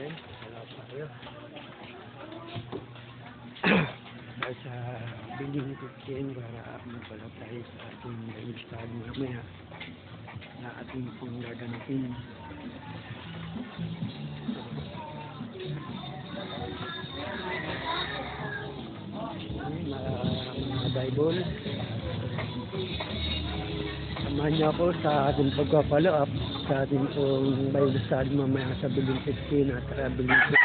natin. Wala tayo. Dahil sa building 15 para magpala tayo sa ating install mamaya na ating pong gaganapin. Mga Bible. Samahan niyo ako sa ating pagpapalo up sa ating pong Bible study mamaya sa building 15 at building 15.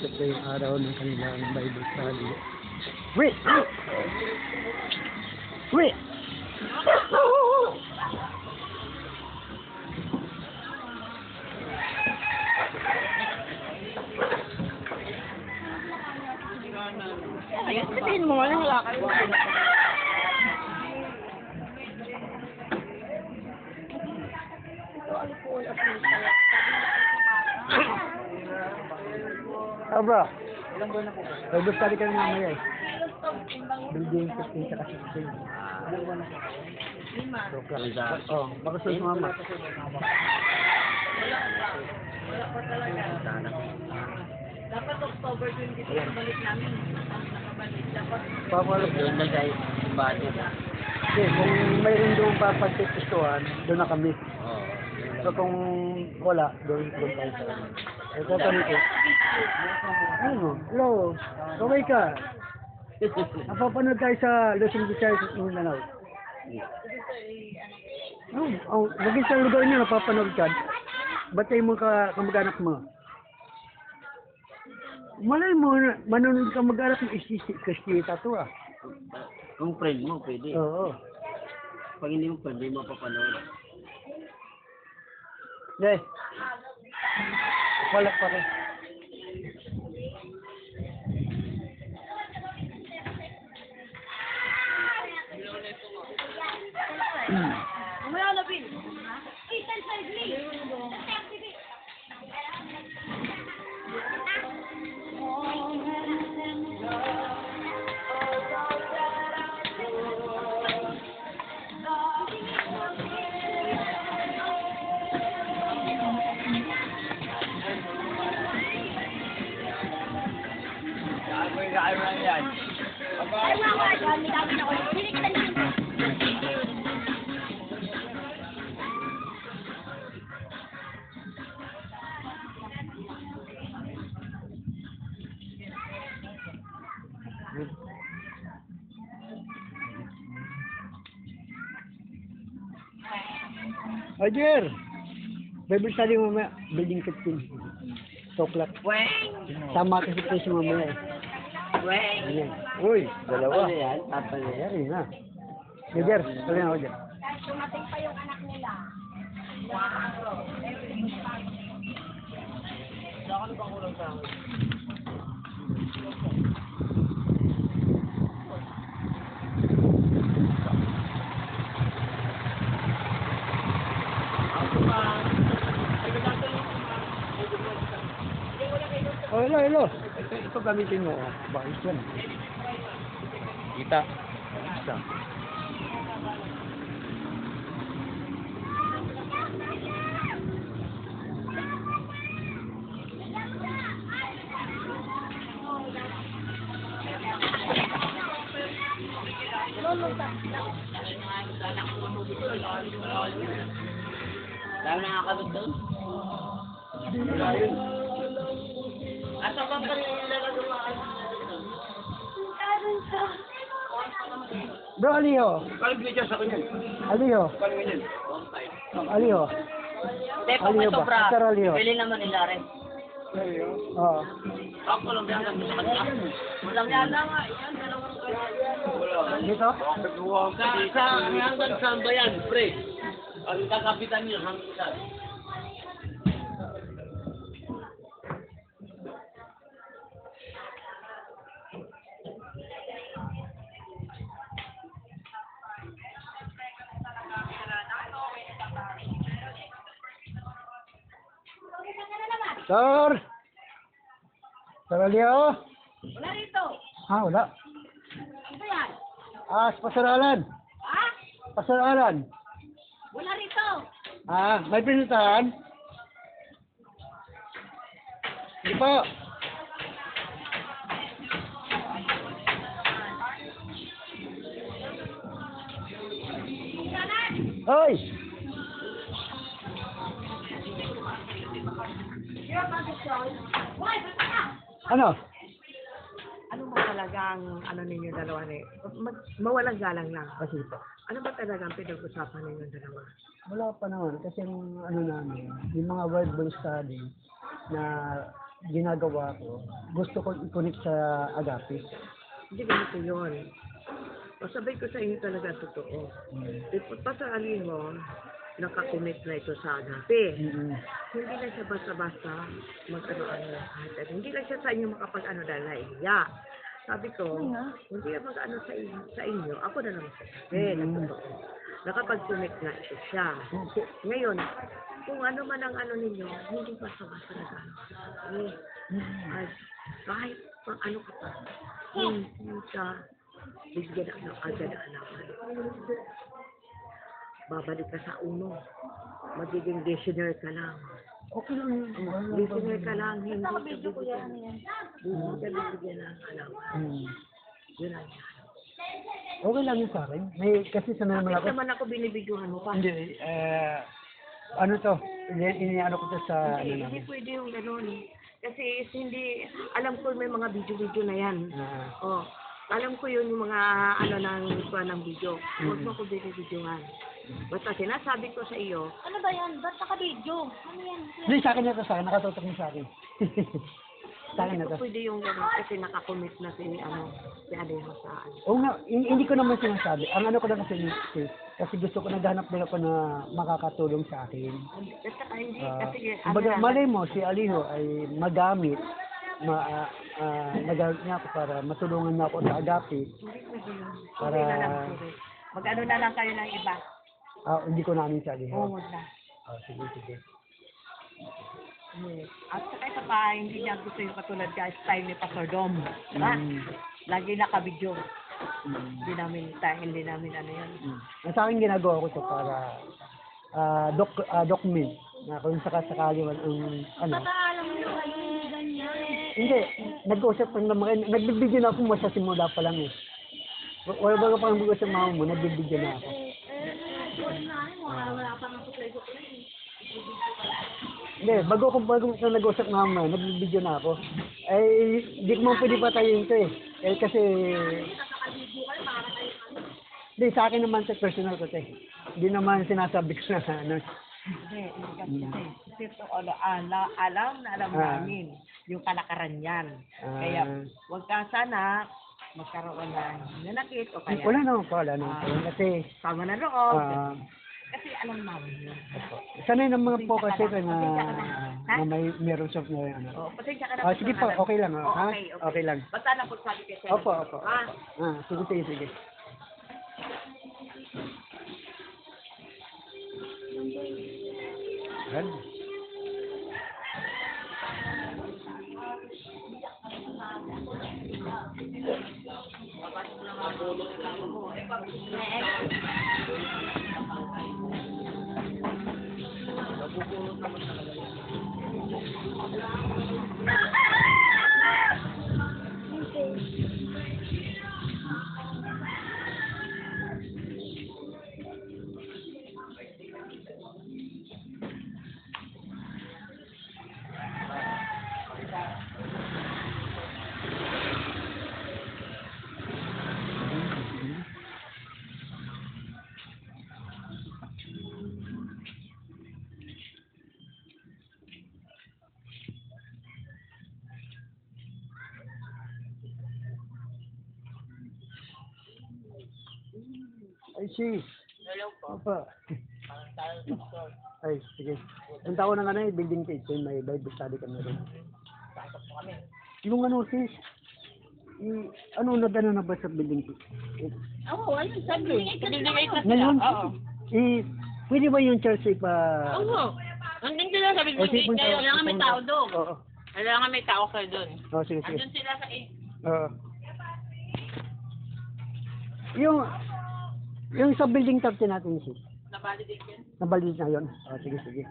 Ito yung araw ng kanilang Bible study. Wait! Wait! Ayun, sabihin mo nga, wala kayo. Bro, ilang buwan na po ba? Bible study kami mamaya eh. Building 15 sa kasi 15. Ilang buwan na po? 5. Oo, baka sa mama. Wala pa talaga. Dapat October 22 balik namin. Nakabalik. Dapat Papalap doon na guys. Bati ba? Okay, kung mayroon doon pa pagtitistuhan, doon na kami. Oo. So kung wala, doon tayo sa kami. Ito kami ko. Ano? Hello? Okay ka? Napapanood tayo sa Luzon, Visayas at Mindanao. Maging sa lugar niyo, napapanood ka. Ba't tayo mo kamag-anak mo? Malay mo, manonood ka mag-anak mo, Kristita to ah. Kung friend mo, pwede. Oo. Pag hindi mo friend, hindi mo papanood. Deh. Wala pa rin. Umaya na, Bill. Roger! Bible study mamaya, building 15. Toklat. Weng! Tama kasi kasi mamaya eh. Weng! Ayan. Uy, dalawa. Ano yan? Tapal yan. Ayan na. Roger, sabi na Roger. Dumating pa yung anak nila. Saan ba kulang sa akin? Oh, hello. Ito gamitin mo. Bakit yan? Kita. Isa. Dami nakakabit doon? Asa ba pa rin yung lalagamaan? Bro, Aliho. Kalbidyo sa kanya. Aliho. Aliho. Hindi, pag may Aliho ba? sobra, Sir Aliho. pili naman nila rin. Oo. Ako lang yan lang sa kanya. Walang yan lang nga. Yan, dalawang kanya. Dito? Sa hanggang saan ba yan, pre? Ang kakapitan niya hanggang saan? Sir! Sir Aliho? Wala rito. Wala. Ano yan? Sa pasaralan. Ha? Pasaralan. Wala rito. May pinuntahan? Hindi po. Hoy! Ano? Ano ba talagang ano ninyo dalawa ni? Mawalang galang lang. Kasi po. Ano ba talagang pinag-usapan ninyo dalawa? Wala pa naman. Kasi yung ano namin, yung mga word-based study na ginagawa ko, gusto ko i-connect sa Agape. Hindi ganito yun. Masabay ko sa inyo talaga totoo. Pasaalin mo, nakakommit na ito sa agape. Hindi na siya basta-basta mag-ano-ano ng atin. Hindi lang siya sa inyo makapag-ano dahil nahihiya. Sabi ko, hindi na mag-ano sa inyo, ako na lang sa agape. Nakapag-commit na ito siya. Ngayon, kung ano man ang ano ninyo, hindi basta-basta nag-ano. Ay, kahit pang ano ka pa, hindi ka bigyan ng agad na alaman. Babalik ka sa uno. Magiging listener ka lang. Okay lang yun. Listener ka lang, hindi ka bibigyan. Hindi ka bibigyan ng alaman. Yun ang yan. Okay lang yun sa akin. May, kasi sanay naman Bakit ako. naman ako binibigyan mo pa? Hindi, ano to? Iniano ko to sa ano Hindi namin. pwede yung gano'n. Kasi hindi, alam ko may mga video-video na yan. Oh, alam ko yun yung mga ano ng video. Huwag mo ko binibidyohan. Basta sinasabi ko sa iyo, Ano ba yan? Ba't naka-video? Ano yan? Hindi, sa akin na to, sa akin. Nakatutok mo sa akin. Sa akin hindi na to. ko pwede yung gano'n kasi nakakommit na si Alejo sa ano. Oo nga, hindi ko naman sinasabi. Ang ano ko lang kasi gusto ko naghanap din ako na makakatulong sa akin. At saka hindi, kasi Kumbaga, malay mo, si Aliho ay magamit, nagamit niya ako para matulungan niya ako sa Agape. hindi pwede yun. Para- Hindi na lang pwede. Mag-ano na lang kayo ng iba. Hindi ko namin si Aliho. Oo, wag na. Sige, sige. Yes. At saka isa pa, hindi niya gusto yung katulad ka style ni Pastor Dom. Diba? Lagi naka-video. Hindi namin ano yun. Sa akin ginagawa ko to para document na kung sakasakali man ang ano. Alam mo yung ganyan. Hindi, nag-uusap pa naman. Nagbibigyan na ako mo sa simula pa lang eh. Wala ba pang mag-uusap mga mo, nagbibigyan na ako. Wala pa nga po kayo. Hindi, bago ko nag-usap nga mo, nagbibigyan na ako. Eh, di ko man pwede patayin ito eh. Eh, kasi... Hindi, sa akin naman sa personal ko ito eh. Hindi naman sinasabi ko na ano. Hindi kasi ito, alam namin yung kalakaran yan. Kaya, huwag ka sana magkaroon ng nanakit o kaya Wala naman po. Kasi... sama na loob. Kasi alam namin yun. Sanay ng mga po kasi Pasensya ka na. na meron sa ano. Oh, pasensya ka na. Sige po, okay lang. Oh, Ha? okay. Okay lang. Basta na po sabi kayo. Opo. Ha? Sige. Yan. Ay, sis. Hello po. Opo. Ay, sige. Punta ko ng ano eh, building 8, may Bible study kami rin. Yung ano, sis, ano na ba sa building 8? Oo, ayun. Sabi Ngayon, pwede ba yung church ay pa... Oo. Nandun sila sa O, sige, bigay. Kailangan may tao doon. Oo. Kailangan may tao kayo doon. Sige. Nandun sila sa Oo. Yung sa building 13 natin, sis. na-validate. Nabalit na yun. Sige.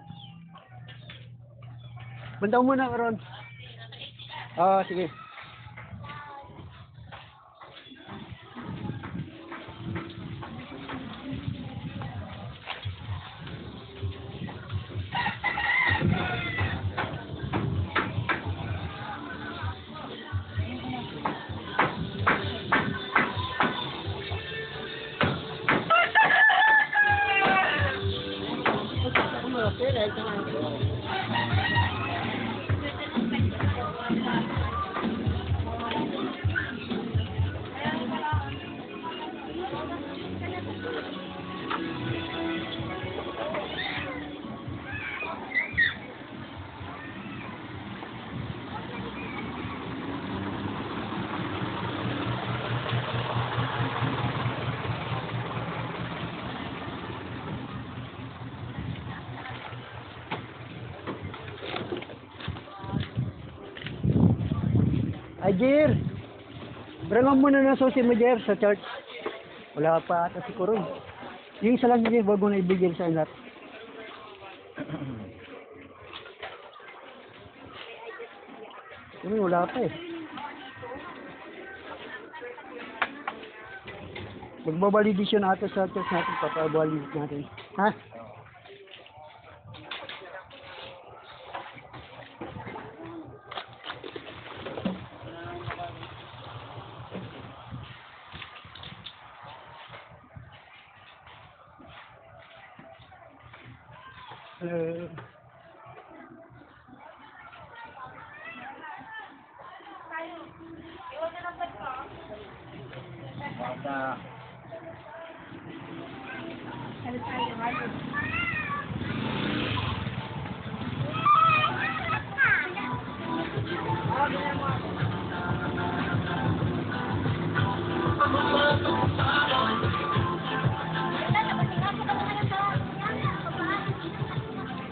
Punta ko muna, Ron. Sige. Ay, Jer! Brangan mo na ng susi mo, Jer, sa church. Wala pa ata si Kuroy. Yung isa lang, Jer, wag mo na ibigay sa anak. Wala pa eh. Magbabalidisyon natin sa church natin, papabalidis natin. Ha?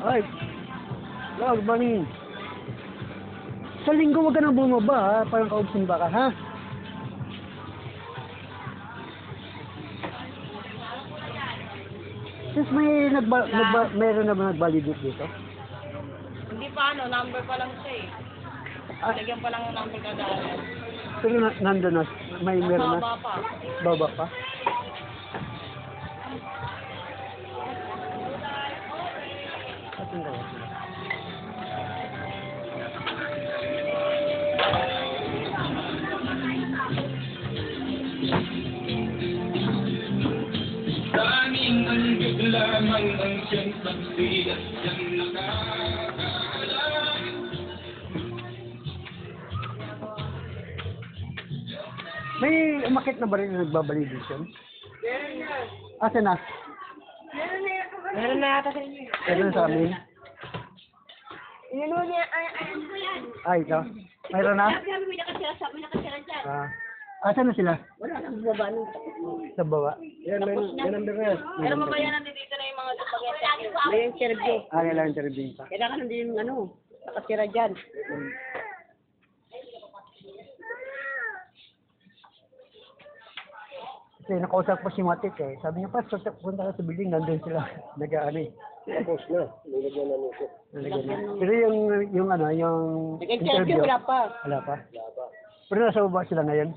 Ay, good morning. Sa linggo wag ka nang bumaba ha, parang kaubsin ba ka ha? Since may meron na ba nag-validate dito? Hindi pa number pa lang siya eh. Ah, Lagyan pa lang ng number kada araw. pero nandun na, may meron na. Baba pa. Baba pa. Atin daw. Tanging ang Diyos lamang ang siyang saksi at siyang nakakaalam. May umakit na ba rin na nagbabalidation? Asa na? Meron na yata sa inyo. Meron na sa amin. Inano niya, Ay, ito. Mayroon na? may nakasira dyan. Asa na sila? Wala nang baba nung Sa baba. Yan, may number na yan. Pero mamaya nandito na yung mga spaghetti. may interview. Kailangan interview pa. Kailangan din yung nakasira dyan. Kasi nakausap ko si Matik eh. Sabi niya, Pas, punta ka sa building, nandun sila. Nag-ano eh. Tapos na. Nilagyan na nito. Pero yung interview. Wala pa. Wala pa? Pero nasa baba sila ngayon.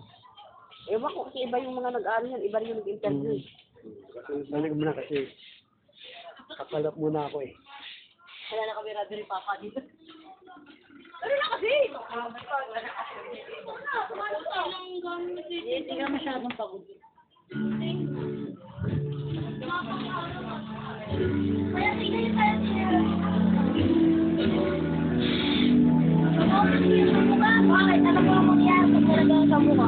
Ewan ko kasi iba yung mga nag-ano yan, iba rin yung nag-interview. Balik muna kasi. Kakalap muna ako eh. Wala na kami radyo Papa dito. Ano na kasi? Hindi ka masyadong pagod. Kaya tingnan yung kaya bakit? Ano po ang mangyayari kung talaga sa mukha?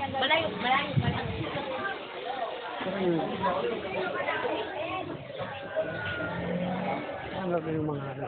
Malayo. Ano ba yung mga ano?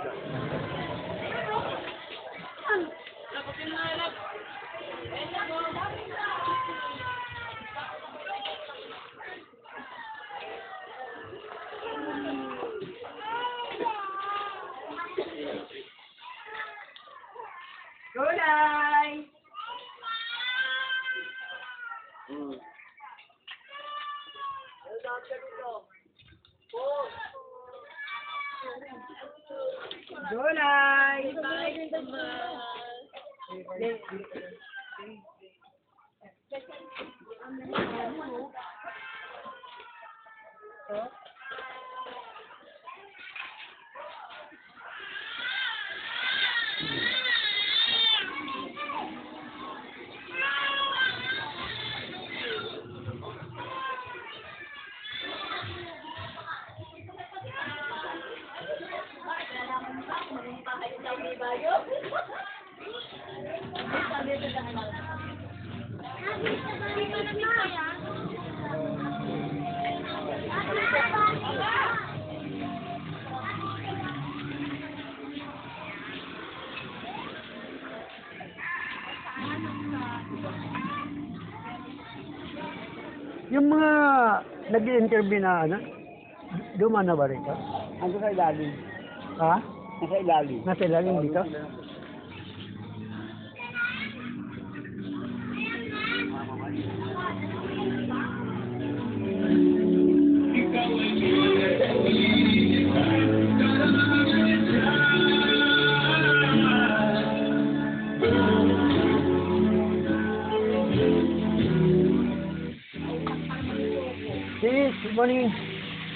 Gulay! Yung mga nag-interview na ano, duman na ba rin ka? Ando sa ilalim. Ha? Nasa ilalim. Nasa ilalim dito? Sis, good morning.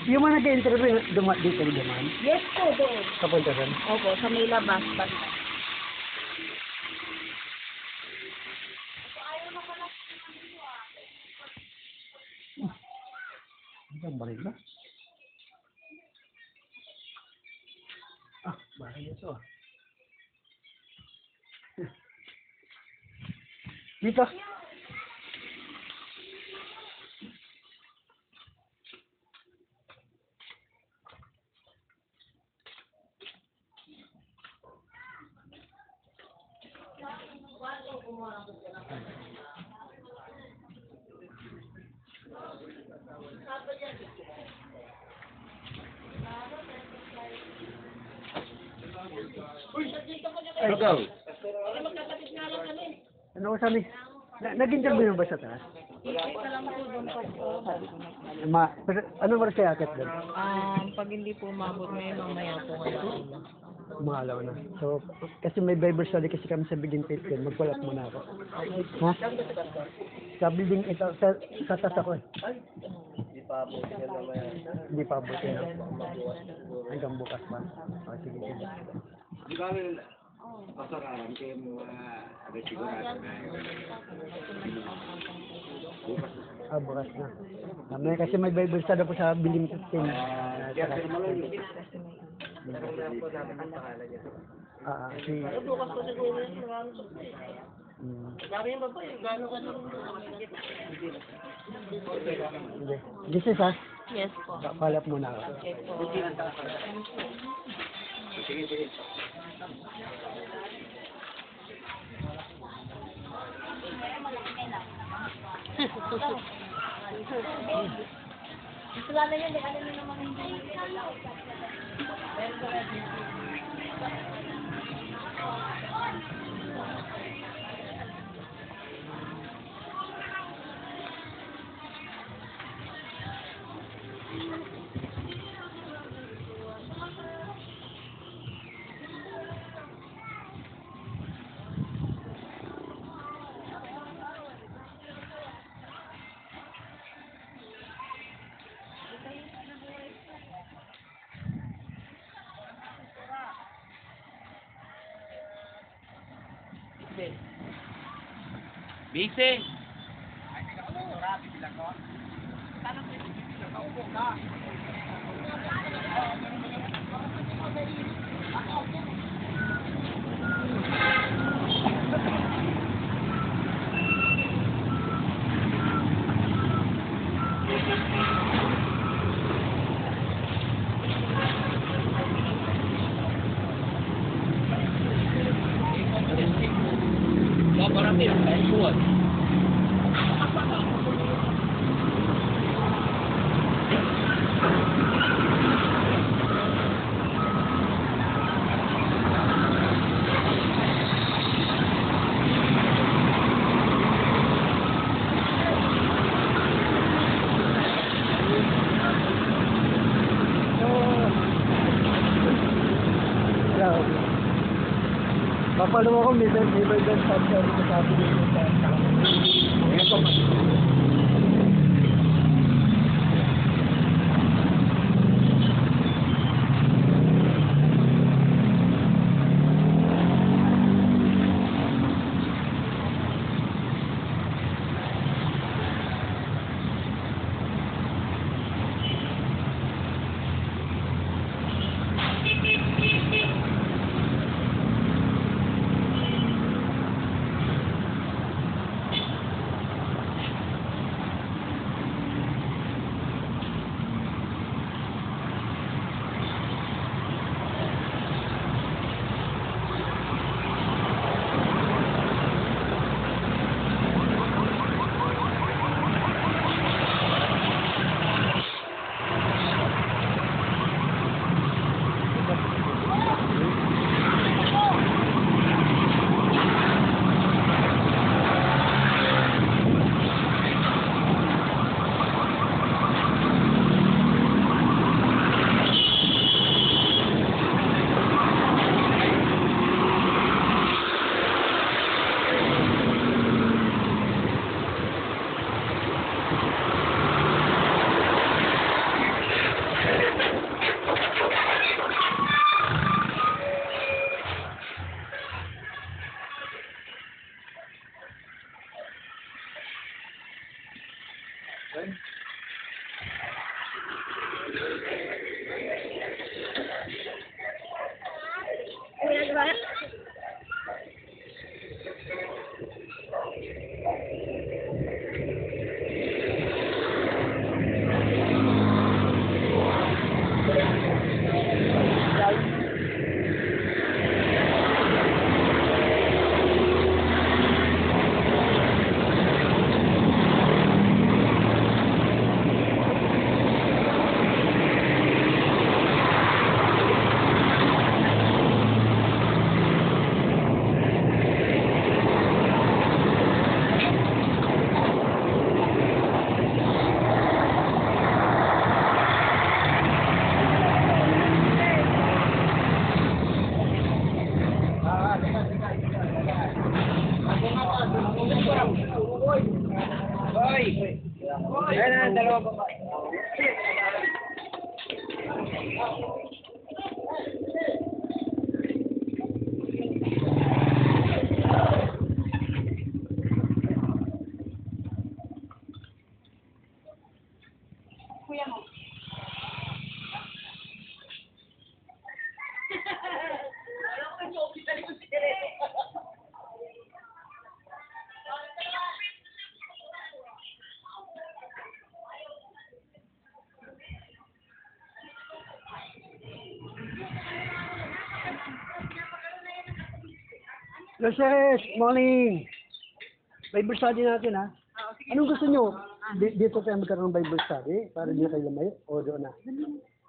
Yung mga nag-interview dito naman, Yes po, doon. kapunta rin. Opo, sa may labas. Basta. Ang baril ba? Ah, baril ito ah. Dito. Ikaw. Ano ko sabi? Nag-interview mo ba sa taas? Pero, ano ba siya akit doon? Pag hindi po umabot ngayon, mamaya po kayo. Umalaw na. So, kasi may Bible study kasi kami sa Bigin Faith din. Magpalap muna ako. Ha? Sa building ito, sa taas ako eh. Hindi pa abot yan. Hanggang bukas pa. O, sige, sige. Di ba pasararan kayo mo agad sigurado na Ah, bukas na. May kasi may Bible study po sa Bigin Faith din. Si... Hindi. This is ha? Yes po. Palap muna ako. Okay po. Wala na yun, ano na naman hindi. Busy. Marami ang kaisuan. Hello. Papalo ako, may Bible study ko sa atin dito sa ito. Joseph, morning. Bible study natin, ha? Anong gusto nyo? Dito tayo magkaroon ng Bible study para di kayo lumayo o doon na?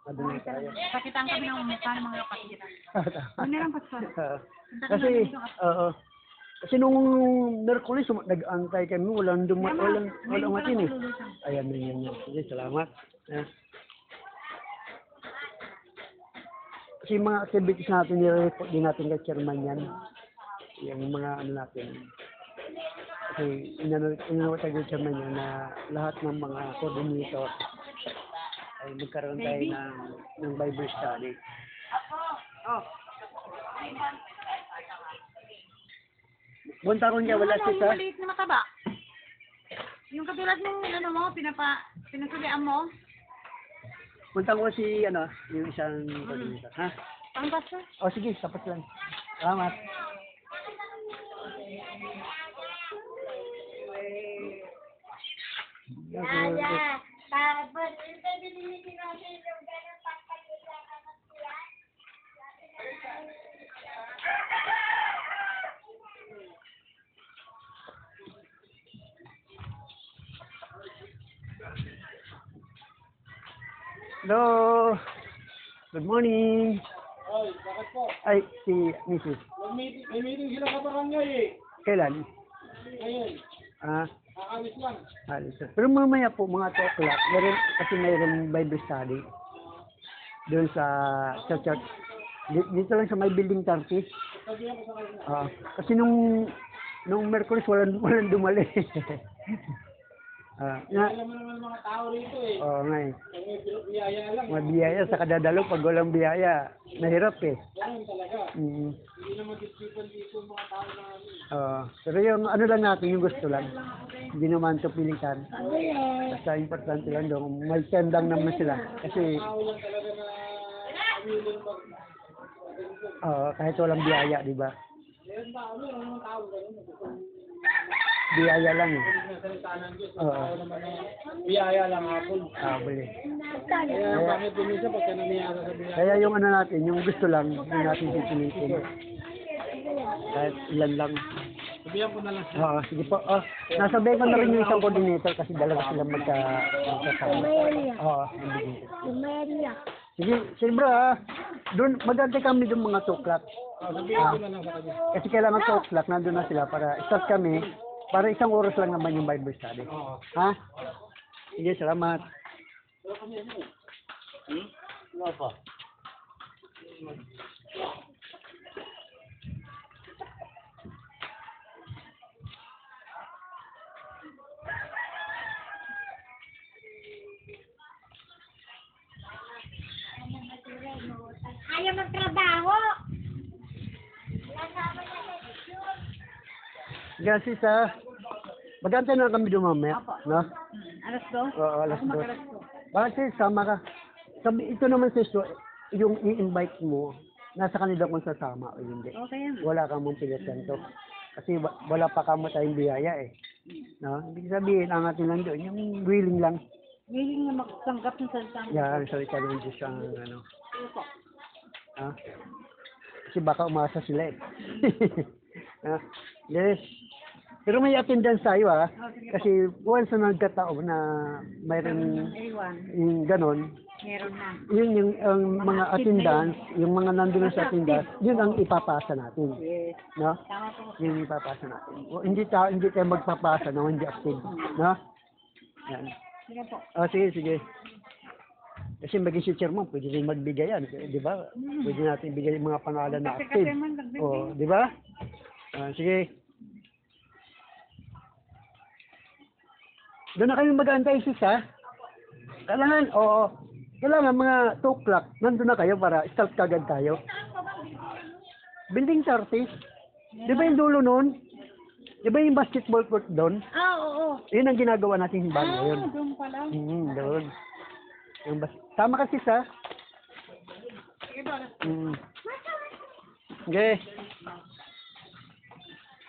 Doon na tayo. Pakitaan kami ng mukha ng mga kapatid. Ano lang, Pastor? Kasi nung Merkulis, nag-antay kami, walang matin eh. Ayan, yan. Sige, salamat. Kasi mga activities natin, nire-report din natin kay chairman yan. Yung mga ano natin. Kasi inanawag tayo kay chairman yan na lahat ng mga coordinator ay magkaroon tayo ng Bible study. Bunta ko niya, wala siya. Yung maliit na mataba. Yung katulad ng ano mo, pinasulian mo. Punta ko si, yung isang coordinator. Ha? Ang Pastor? O sige, sapat lang. Salamat. Hello. Good morning. Ay, bakit po? Ay, si Mrs. May meeting sila sa barangay eh. Kailan? Ngayon, Ah, kakalis lang. alis na. Pero mamaya po, mga 2 o'clock, mayroon Bible study doon sa church Dito lang sa may building 30. Kasi nung Merkulis walang dumali. Alam mo naman mga tao rito eh. Oo nga eh. Biyaya lang. Mga biyaya sa kadadalo pag walang biyaya. Mahirap eh. Ganun talaga. Mm. Hindi naman disipan dito mga tao namin. Pero yung ano lang natin, yung gusto lang. Hindi naman ito pilitan. Basta importante lang doon. May tendang naman sila. Kasi Tao lang talaga na willing mag... kahit walang biyaya, di ba? Meron ba? Ano naman tao ganun? Biyaya lang eh. Nasalita ng Diyos. Tao naman na biyaya lang hapon. Bali. Kaya bakit minsan pagka nangyayari sa biyaya? Kaya yung ano natin, yung gusto lang, yung natin pipilitin. Kahit ilan lang. Sabihan ko na lang siya. Sige po. Nasabay ko na rin yung isang coordinator kasi dalawa sila magkasama. Sige, bro doon, magantay kami doon mga 2 o'clock. Sabihan ko na lang sa kanya. Kasi kailangan 2 o'clock, nandun na sila para start kami. Para 1 oras lang naman yung Bible study. Ha? Sige, salamat. Ano pa? Ayaw magtrabaho. Kasi magantay na kami doon mamaya. No? Alas 2? Oo, alas 2. Bakit sis, sama ka? Ito naman sis, yung i-invite mo, nasa kanila kung sasama o hindi. Okay yan. Wala kang mong pilitan to. Kasi wala pa kamo tayong biyaya eh. No? Ibig sabihin, ang atin lang doon, yung willing lang. Willing na magtanggap ng salita. Yan, salita ng Diyos ang ano. Ha? Kasi baka umasa sila eh. Yes. Pero may attendance tayo kasi once na nagkataon na mayroon yung ganon, Meron na. yun yung ang mga attendance, yung mga nandun sa attendance, yun ang ipapasa natin. Yes. No? Tama po. Yun yung ipapasa natin. Hindi tayo magpapasa na hindi active. No? Yan. Sige po. Sige. Kasi maging si chairman, pwede rin magbigay yan. Di ba? Pwede natin ibigay yung mga pangalan na active. Di ba? Sige. Doon na kayo mag-aantay sis ha? Kailangan mga 2 o'clock, nandun na kayo para start kagad tayo. Building 30. Di ba yung dulo nun? Di ba yung basketball court doon? Oo. Yun ang ginagawa natin bago ngayon. Doon pala. Doon. Tama ka sis ha? Okay.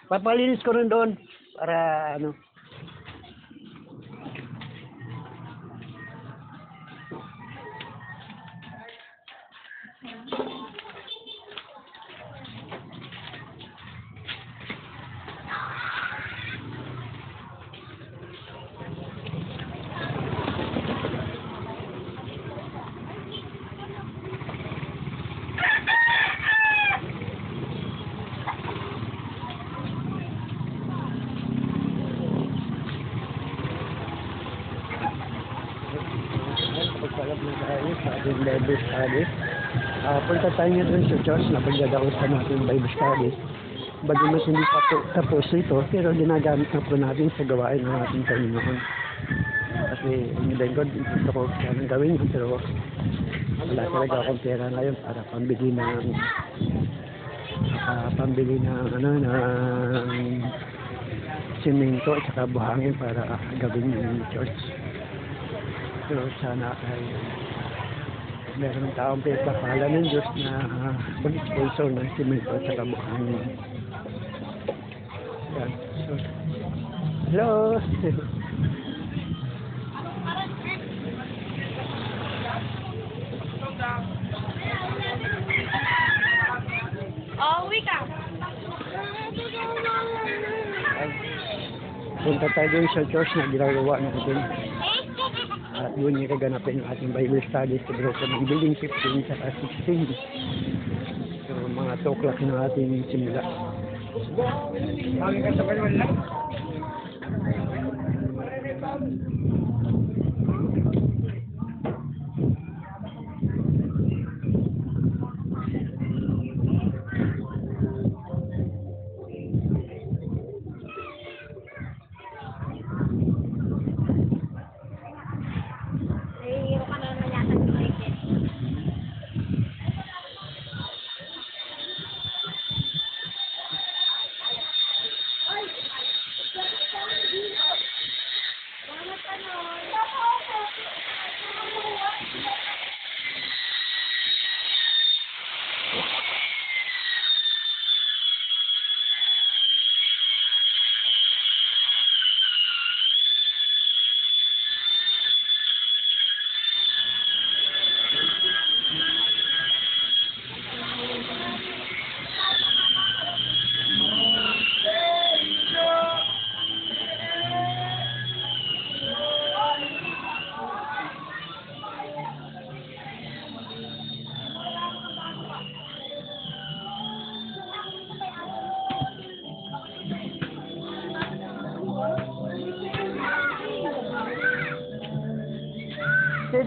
Papalinis ko rin doon para ano. Pagkalap na tayo sa ating Bible studies. Punta tayo doon sa church na pagdadaos sa natin Bible studies. Bagamat hindi pa po tapos ito, pero ginagamit na po natin sa gawain ng ating Panginoon. Kasi ang lingkod, gusto ko sanang gawin yun, pero wala talaga akong pera ngayon para pambili ng simento at saka buhangin para gawin yung church. So sana ay meron taong pinagpapala ng Diyos na mag-sponsor ng simento at saka buhangin. Yan. So, hello! Uwi ka. Punta tayo dun sa church na ginagawa natin. At yun yung kaganapin ng ating Bible studies sa grupo ng building 15 sa 16. So mga 2 o'clock na ating simula.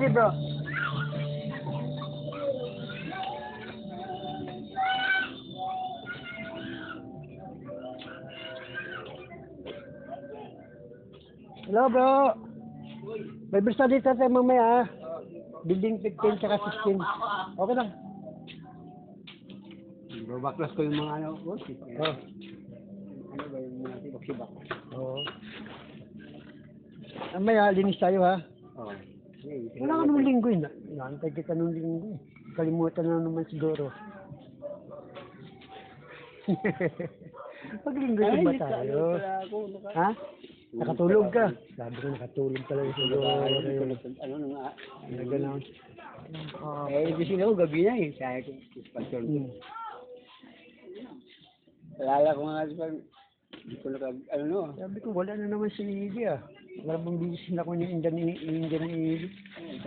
Sige bro. Hello bro. May bista dito tayo mamaya ah. Building 15 tsaka 16. Okay lang. Bro, baklas ko yung mga ano. Oh. Ano ba yung mga sibak-sibak? Oo. Mamaya, linis tayo ha. Oo. Wala ka nung linggo yun. Inaantay kita nung linggo eh. Kalimutan na naman siguro. Pag linggo din ba tayo? Ha? Nakatulog ka? Sabi ko nakatulog talaga siguro. Ano nga? Na gano'n. Gising ako gabi na eh. Kaya ko sponsor ko. Hmm. Alala ko nga pag hindi ko ano no. Sabi ko wala na naman si Iggy ah. Wala bang bisin ako ni Indian ni Iggy.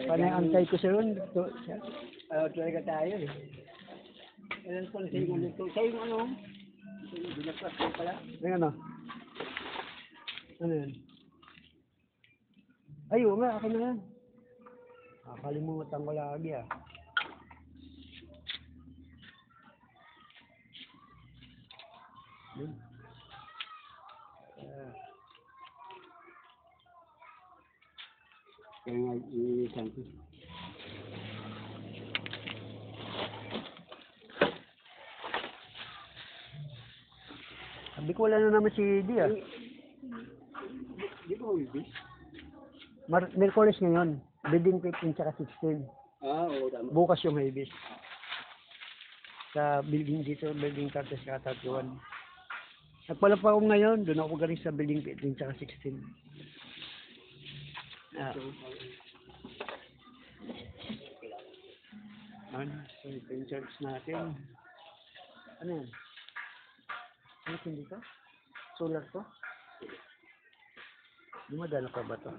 Panay-antay ko siya ron. Ano talaga tayo eh. Alam ko sa yung luto. Sa yung ano? Binaklas ko pala. Ay ano? Ano yan? Ay, oo nga, akin na yan. Kalimutan ko lagi ah. Kaya nga iisan ko. Sabi ko wala na naman si Iggy ah. Di ba ulbis? Merkulis ngayon. Building 15 tsaka 16. Oo, tama. Bukas yung Ibis. Sa building dito, building 30 tsaka 31. Nagpala pa ako ngayon, doon ako galing sa building 15 tsaka 16. Ah. So ito yung church natin. Ano yan? Ano yung dito? Solar to? Dumadala pa ba to?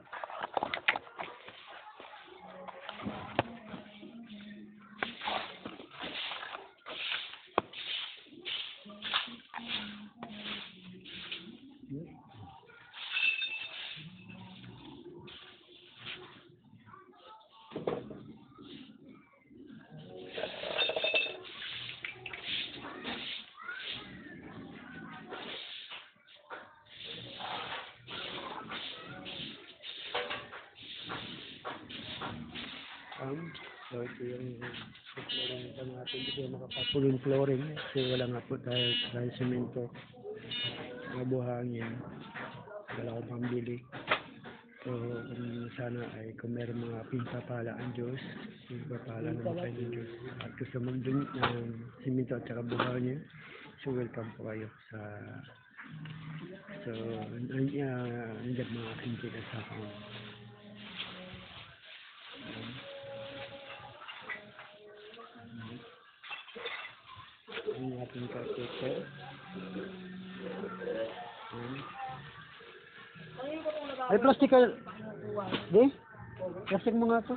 So ito yung flooring pa natin. Hindi ko makapapulong flooring kasi wala nga po dahil semento mga buhangin. Wala akong pambili. So kung sana ay kung meron mga pinapala ang Diyos, pinapala naman kayo ng Diyos. At gusto magdun ng semento at saka buhangin, so welcome po kayo sa nandiyan mga aking pinasakang. Ang ating carpenter. Ay, plastic ka. Di? Plastic mo nga to.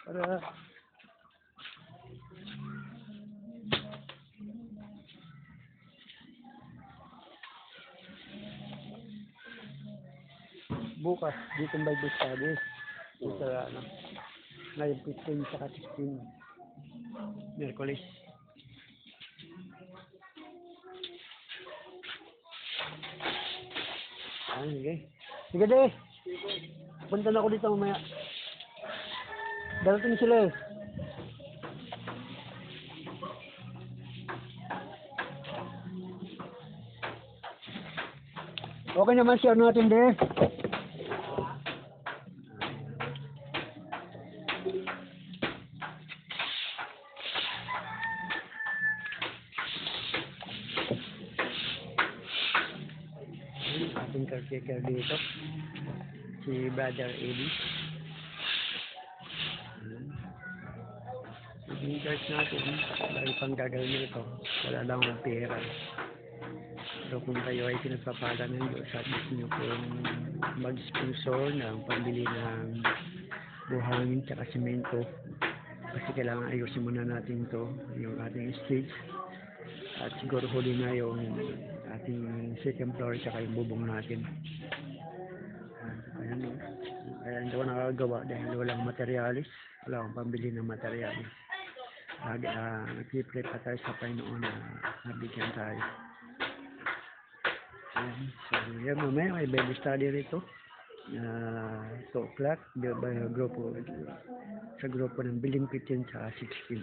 Para... Bukas, dito ang Bible study. Dito ano. Ngayon 15 saka 16. Merkulis. Ah, sige. Sige de. Punta na ako dito mamaya. Darating sila eh. Okay naman siya natin de. Ating caretaker dito si Brother Eddie. Yung church natin dahil pang gagawin nito wala lang ang pera, pero kung kayo ay pinagpapala ng Diyos at gusto nyo pong mag-sponsor ng pambili ng buhangin tsaka semento kasi kailangan ayusin muna natin to yung ating stage at siguro huli na yung ating second floor tsaka yung bubong natin. Ayan o. Kaya hindi ko nakagawa dahil walang materialis. Wala akong pambili ng materialis. Nag-pray pa tayo sa Panginoon na nabigyan tayo. Ayan. So, yan mamaya may Bible study rito. 2 o'clock. Sa grupo ng Biling 15 sa 16.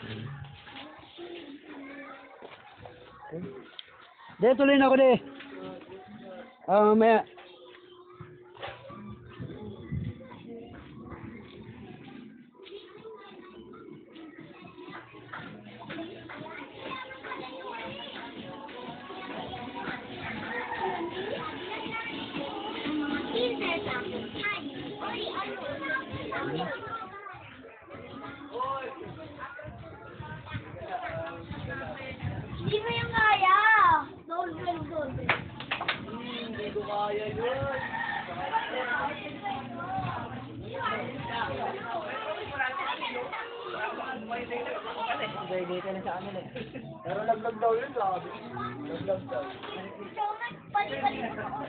Ayan. Okay. De, tuloy na ako de. Mamaya. Hindi mo yung kaya. Doon. Hindi ko kaya yun. Gaya ka na sa amin eh. Pero laglag daw yun, sabi. Laglag daw. Balik-balik ako.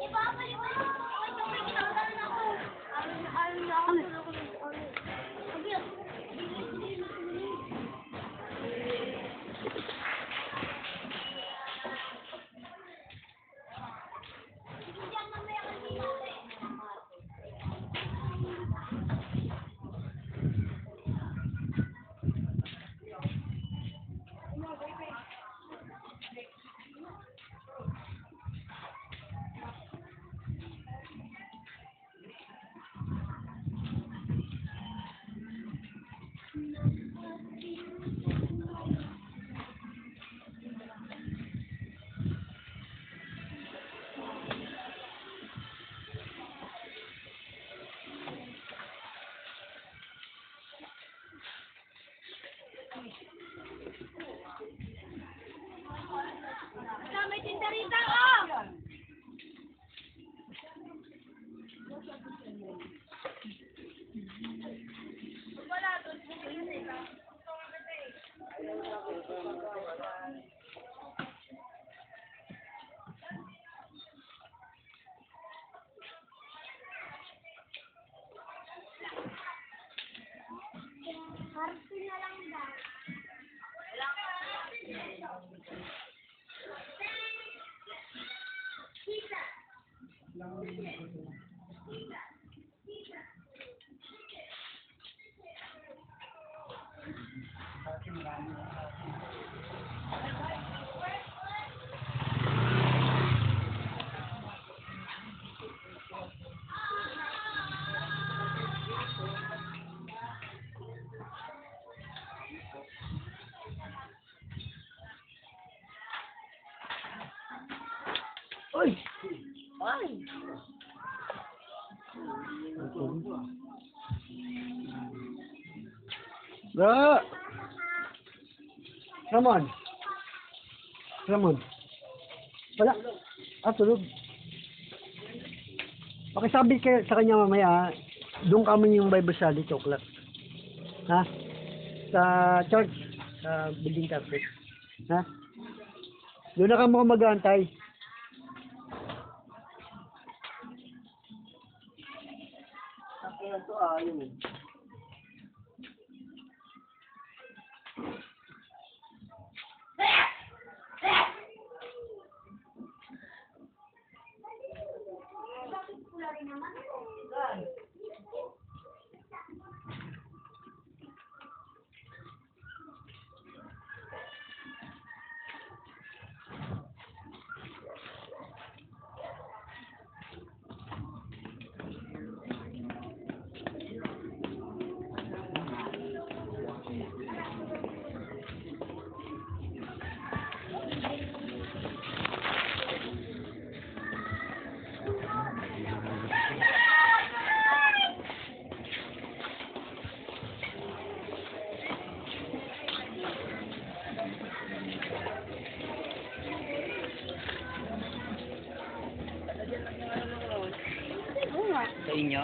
Iba, balik-balik ako. May kinakalan ako. Ano na ako? May tindarita ko! Harapin na lang dahil. Uy! Ay! Ga! Ramon! Ramon! Wala. Tulog. Pakisabi kayo sa kanya mamaya, doon kami yung Bible study, chocolate. Ha? Sa church, sa building carpet. Ha? Doon na kami mag-aantay. Kaya ito yun. Sa inyo?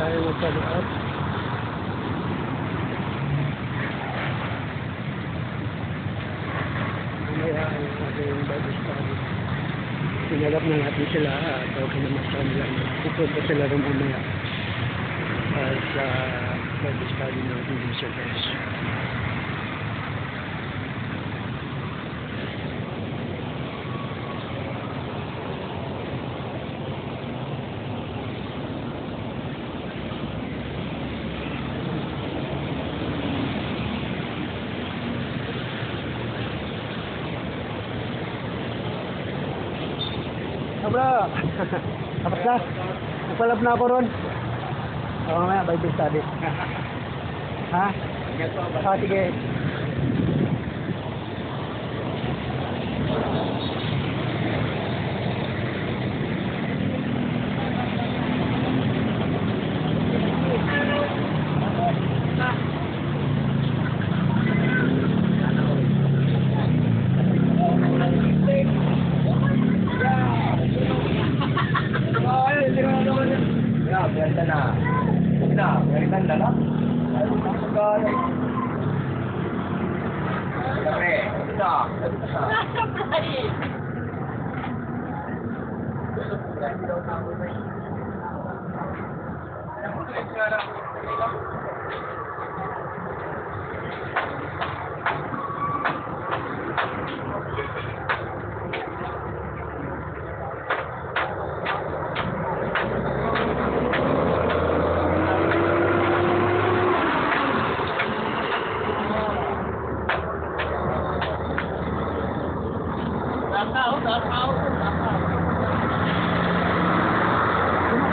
tayo magkaluat. Mamaya ay ating Bible study. Sinalap na natin sila at kinamasa nila. Pupunta sila rin mamaya sa Bible study ng English service. Bro, tapos na. Nagpalab na ako ron. Oo nga, Bible study. Ha? Sige.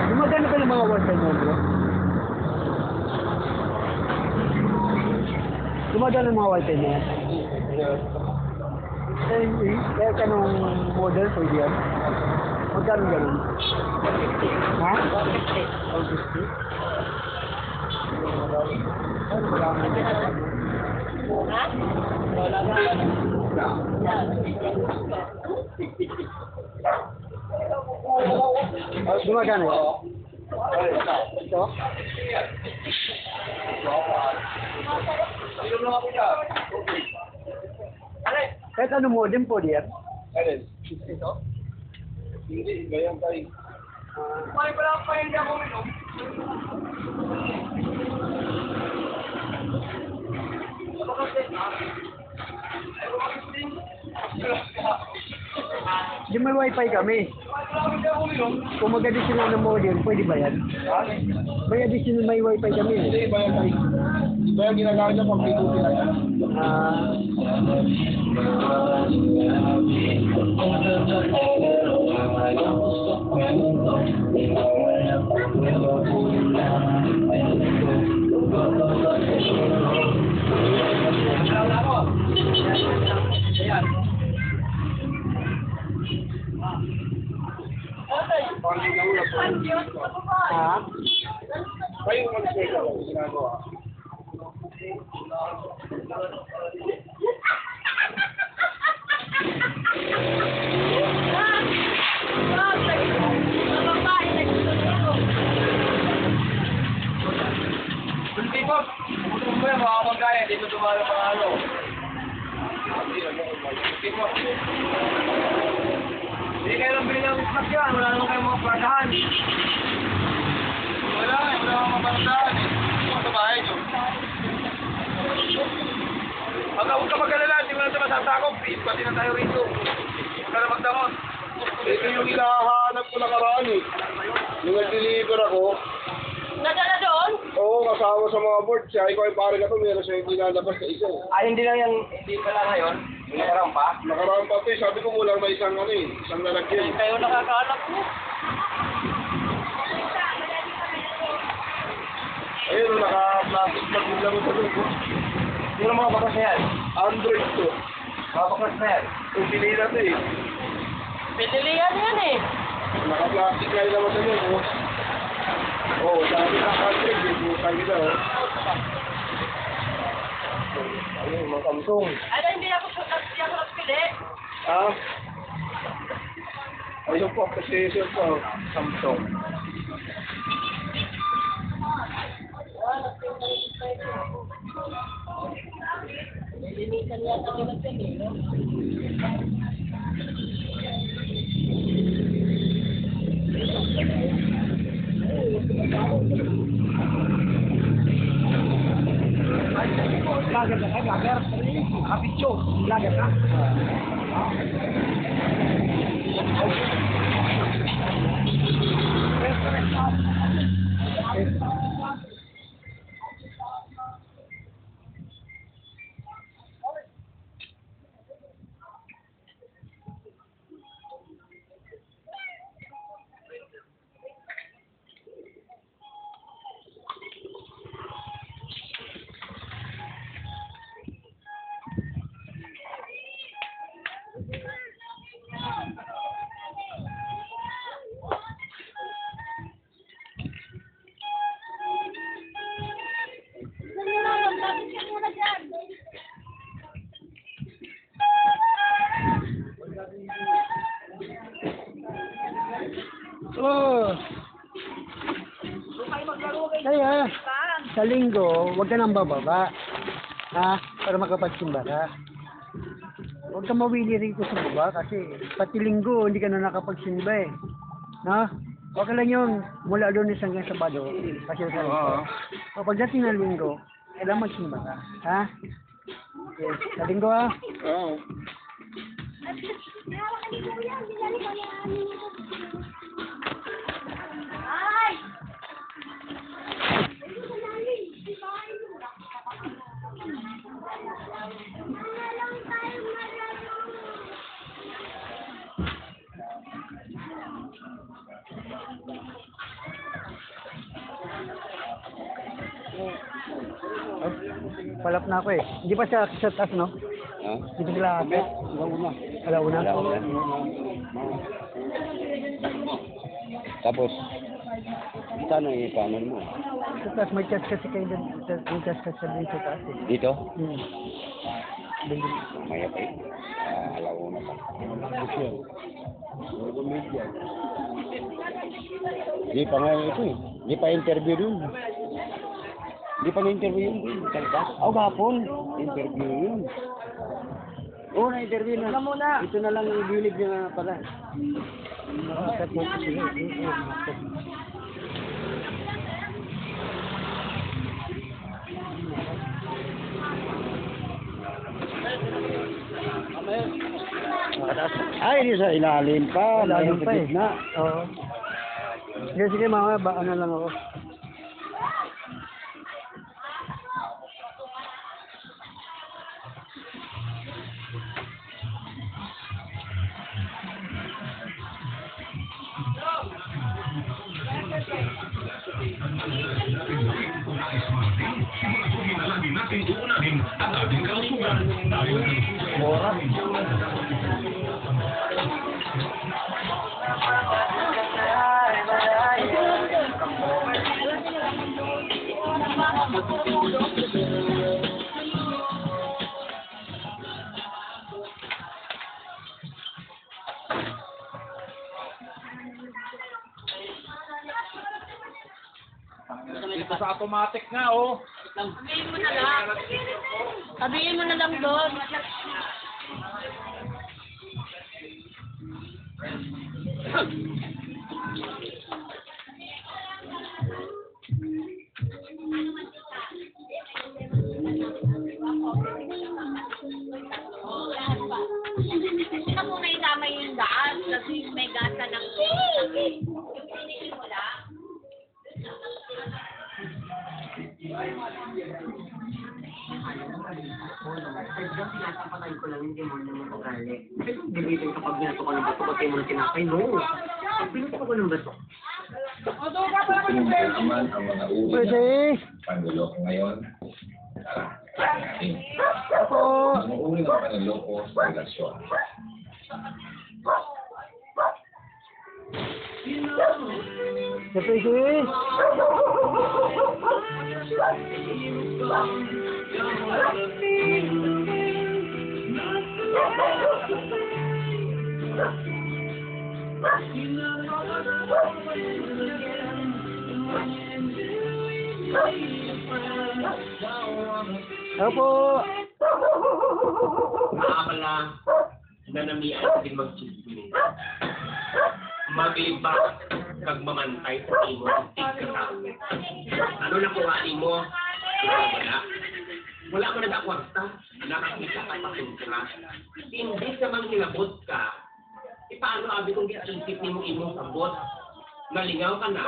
Gumagana ba yung mga wifi mo, bro? Gumagana yung mga wifi mo yan? Kaya ka nung model, pwede yan? Magkano ganun? Ha? 150? Gumagana yan? Ito? Kahit ano modem po diyan? Ito? Hindi, ganyan tayo. May pala pa hindi ako minom. Di may wifi kami. Kung mag-additional ng modem, pwede ba yan? May additional may wifi kami. Hindi, bayan tayo. Ito yung ginagamit niya pag pitutin na yan. Kayo mag-check ako, ginagawa. Hindi po, puto mo yan, mga magkaya, dito tumalo pa ano. Hindi po. Hindi kayo lang bilhin ng snack yan, wala naman kayong mga paradahan. Wala naman mga paradahan eh. Ito sa bahay nyo. Huwag ka mag-alala, hindi mo na ito masatakop. Pati na tayo rito. Huwag ka na magdamot. Ito yung hinahanap ko nakaraan eh. Yung nag-deliver ako. Nadala doon? Oo, kasama sa mga board. Siya, ikaw yung pare ka to, meron siya hindi nalabas na isa. Hindi lang yan, hindi pala ngayon. Nakaraan pa. Nakaraan pa ito eh. Sabi ko kulang na isang ano eh. Isang lalagyan. Kayo nakakahanap mo. Ayun, naka-plastic bag yung lang sa loob. Sino mga bakas na yan? Android to. Mga bakas na yan. Yung pinila to eh. Pinilihan yan eh. Naka-plastic na naman sa loob. Oo, sabi na Android eh. Butang kita oh. Ayun, mga Samsung. Ano, hindi ako nagpili. Ah? Ayun po, kasi po, Samsung. Lager ka, lager. Kapityo, lager ka. Oh. Kaya, sa linggo, huwag ka nang bababa. Ha? Para makapagsimba ka. Huwag ka mawili rito sa baba kasi pati linggo, hindi ka na nakapagsimba eh. Ha? Huwag ka lang yung mula doon hanggang Sabado. Kasi sa linggo. O pagdating ng linggo, kailangan magsimba ka. Ha? Yes. Sa linggo ha? Oo. Ay! Palap na ako eh. Hindi pa siya sa taas, no? Ha? Hindi pa sila ate. Alauna. Tapos, saan ang ipaman mo? Sa taas, may church kasi kayo doon. May church kasi doon sa taas eh. Dito? Hmm. Doon. Maya pa eh. Alauna pa. Hindi pa nga ito eh. Hindi pa interview dun. Hindi pa na-interview yun. Oh, gapon. Interview yun. Oo, na-interview na. Ito na lang yung bilig niya pala. Nakakat mo kasi sila. Ay, di sa ilalim pa. Lalim pa eh. Na. Oo. Sige, sige mamaya, baka na lang ako. Ito sa automatic nga, oh. Sabihin mo na lang doon. Sino muna isama yung gas kasi may gasa ng yung pinili mo lang. Pinapatay ko lang yung demonyo ng ugali. Dilitin kapag binato ka ng bato, patay mo na tinapay. No! Pag binato ka ba ng bato? naman ang mga uri Pwede. ng panloloko ngayon. Ako. Mga uri ng panloloko sa relasyon. Pwede. Opo. Naabala na namian din mag-chismis. Maglibak kag mamantay sa imo tigkatao. Ano na kuhain mo? Wala ko nagkakwarta. Nakakita ka pa kontra. Hindi ka mang kilabot ka. Paano abi kung giisip ni mo imong sabot? Nalingaw ka na.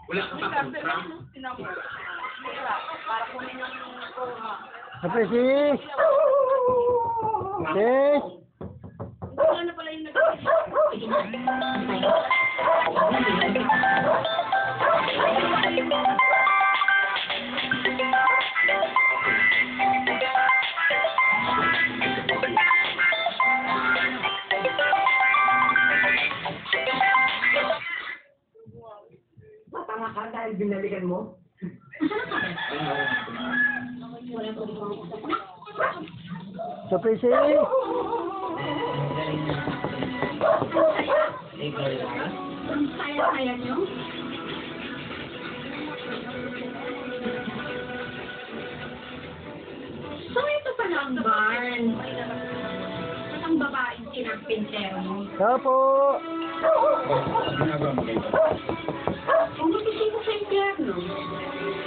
Wala ka pa kontra. Siyempre, sis! Sis! Matanga ka dahil binalikan mo? Siyempre, sis! Ang saya-saya niyo. So, ito pala ang barn. At ang babaeng kinagpintero mo. Opo! Umutisip ko sa impyerno.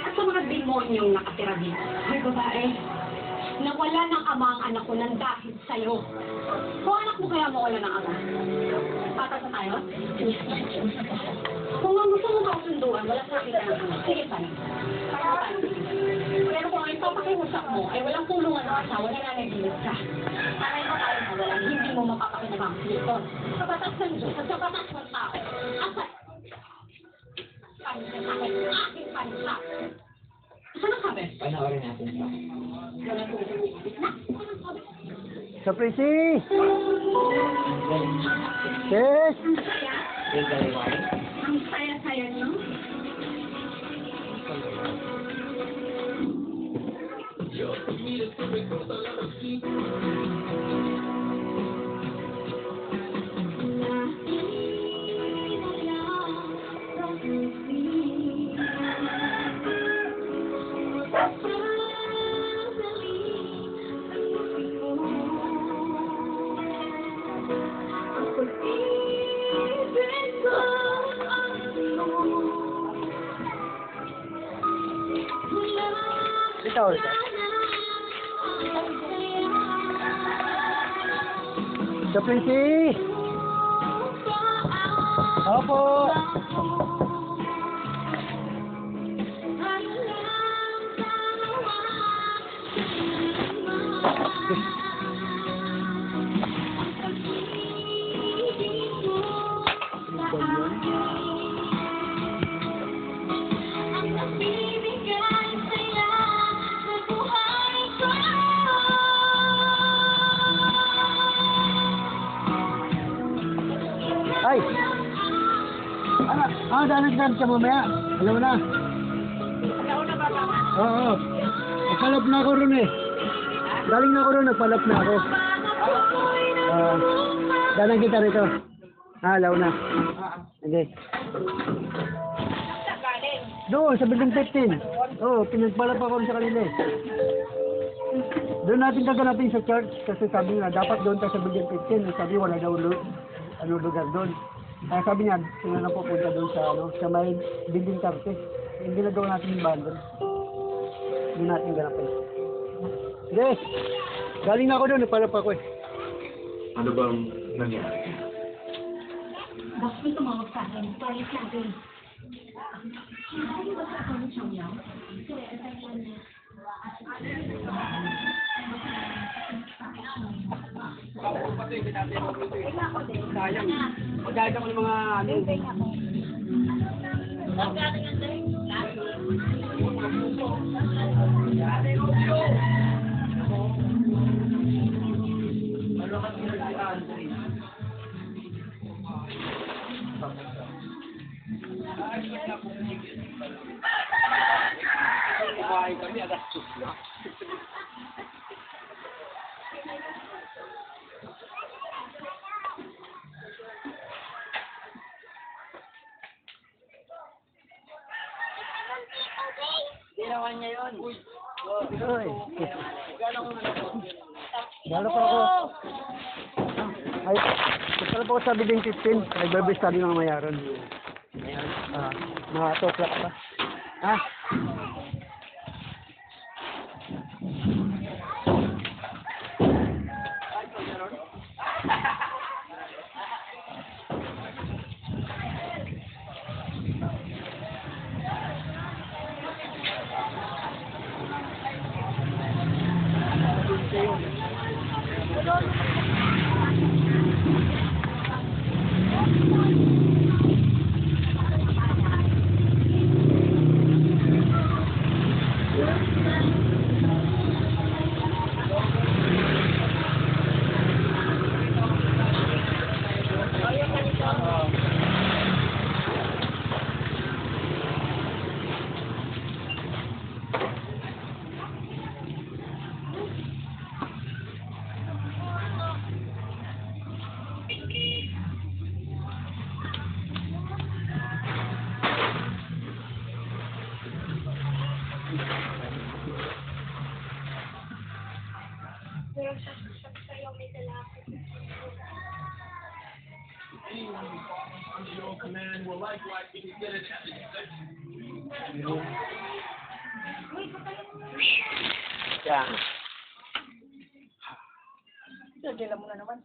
At sa mga demonyong nakatira dito. Ay, babae. Nawala ng ama ang anak ko ng dahil sa'yo. Kung anak mo kaya mawala ng ama, patas na tayo? Kung ang gusto mo ba sunduan, wala sa akin ka ng anak. Sige tayo. Pero kung ang ito pakiusap mo ay walang tulungan ng asawa na nanagilid ka, para ito tayo mawalan, hindi mo mapapakinabang dito. Sa batas ng Diyos at sa batas ng tao, at sa pansa sa akin, aking pansa. Saan ang sabi? Panoorin natin ito. Siyempre, sis! Sis! Ang saya-saya niyo. Ikaw, ikaw. Siyempre, sis! Opo! Ay! Dalag-dalag ka mamaya. Alam mo na. Oo. Nagpalap na ako ron eh. Galing na ako ron, nagpalap na ako. Dalang kita rito. Alaw na. Hindi. Doon, sa building 15. Oo, pinagpalap ako rin sa kanila eh. Doon natin gaganapin sa church kasi sabi nga, dapat doon tayo sa building 15. Sabi wala daw lugar doon. Kaya sabi niya, sila na pupunta doon sa may building 30. Hindi na daw natin yung banner. Hindi natin ganapin. Sige, galing na ako doon, nagpalap ako eh. Ano bang nangyari? Bakit may tumawag sa akin? Paris natin. Ano ba sa akin siyang yaw? Sayang. Magdadaan ko ng mga ano. Kumain kami, alas 2 na. Uy. Lalo pa ako. Ay, ito pa ako sa Biling 15. Nag-Bible study ng mamaya ron. Mga 2 o'clock pa. Ha? Kailan mo na naman?